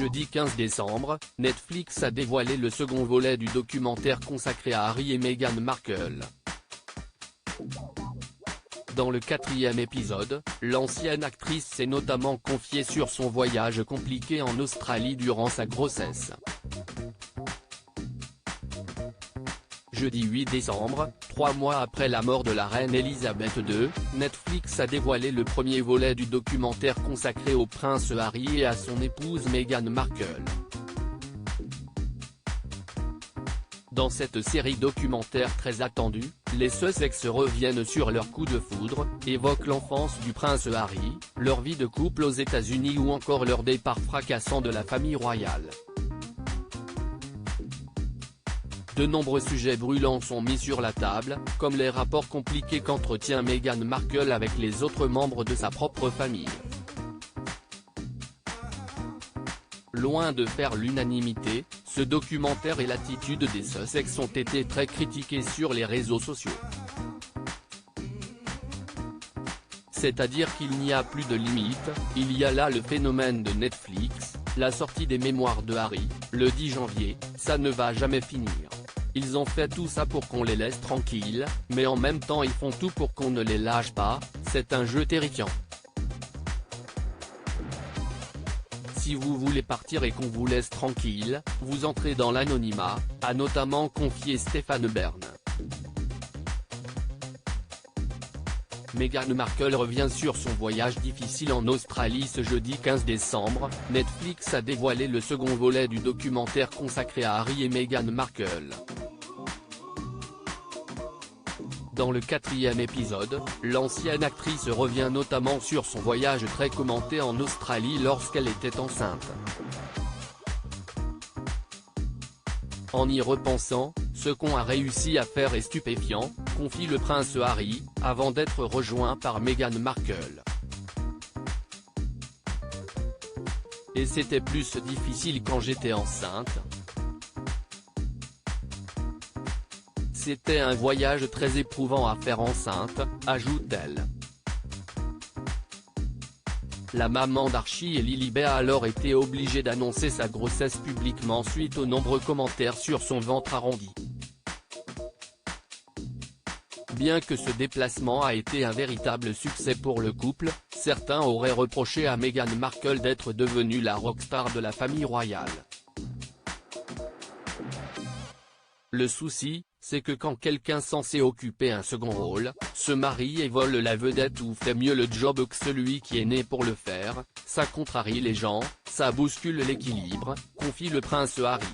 Jeudi 15 décembre, Netflix a dévoilé le second volet du documentaire consacré à Harry et Meghan Markle. Dans le 4e épisode, l'ancienne actrice s'est notamment confiée sur son voyage compliqué en Australie durant sa grossesse. Jeudi 8 décembre, 3 mois après la mort de la reine Elisabeth II, Netflix a dévoilé le premier volet du documentaire consacré au prince Harry et à son épouse Meghan Markle. Dans cette série documentaire très attendue, les Sussex reviennent sur leur coup de foudre, évoquent l'enfance du prince Harry, leur vie de couple aux États-Unis ou encore leur départ fracassant de la famille royale. De nombreux sujets brûlants sont mis sur la table, comme les rapports compliqués qu'entretient Meghan Markle avec les autres membres de sa propre famille. Loin de faire l'unanimité, ce documentaire et l'attitude des Sussex ont été très critiqués sur les réseaux sociaux. C'est-à-dire qu'il n'y a plus de limite, il y a là le phénomène de Netflix, la sortie des mémoires de Harry, le 10 janvier, ça ne va jamais finir. Ils ont fait tout ça pour qu'on les laisse tranquilles, mais en même temps ils font tout pour qu'on ne les lâche pas, c'est un jeu terrifiant. Si vous voulez partir et qu'on vous laisse tranquille, vous entrez dans l'anonymat, a notamment confié Stéphane Bern. Meghan Markle revient sur son voyage difficile en Australie ce jeudi 15 décembre, Netflix a dévoilé le second volet du documentaire consacré à Harry et Meghan Markle. Dans le 4e épisode, l'ancienne actrice revient notamment sur son voyage très commenté en Australie lorsqu'elle était enceinte. En y repensant, ce qu'on a réussi à faire est stupéfiant, confie le prince Harry, avant d'être rejoint par Meghan Markle. Et c'était plus difficile quand j'étais enceinte. C'était un voyage très éprouvant à faire enceinte, ajoute-t-elle. La maman d'Archie et Lilibet a alors été obligée d'annoncer sa grossesse publiquement suite aux nombreux commentaires sur son ventre arrondi. Bien que ce déplacement a été un véritable succès pour le couple, certains auraient reproché à Meghan Markle d'être devenue la rockstar de la famille royale. Le souci, c'est que quand quelqu'un censé occuper un second rôle, se marie et vole la vedette ou fait mieux le job que celui qui est né pour le faire, ça contrarie les gens, ça bouscule l'équilibre, confie le prince Harry.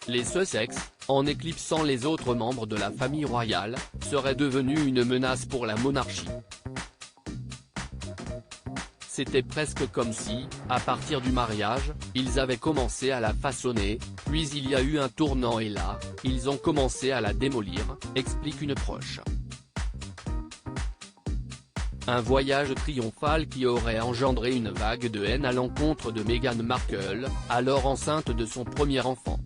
Les Sussex, en éclipsant les autres membres de la famille royale, seraient devenus une menace pour la monarchie. C'était presque comme si, à partir du mariage, ils avaient commencé à la façonner, puis il y a eu un tournant et là, ils ont commencé à la démolir, explique une proche. Un voyage triomphal qui aurait engendré une vague de haine à l'encontre de Meghan Markle, alors enceinte de son premier enfant.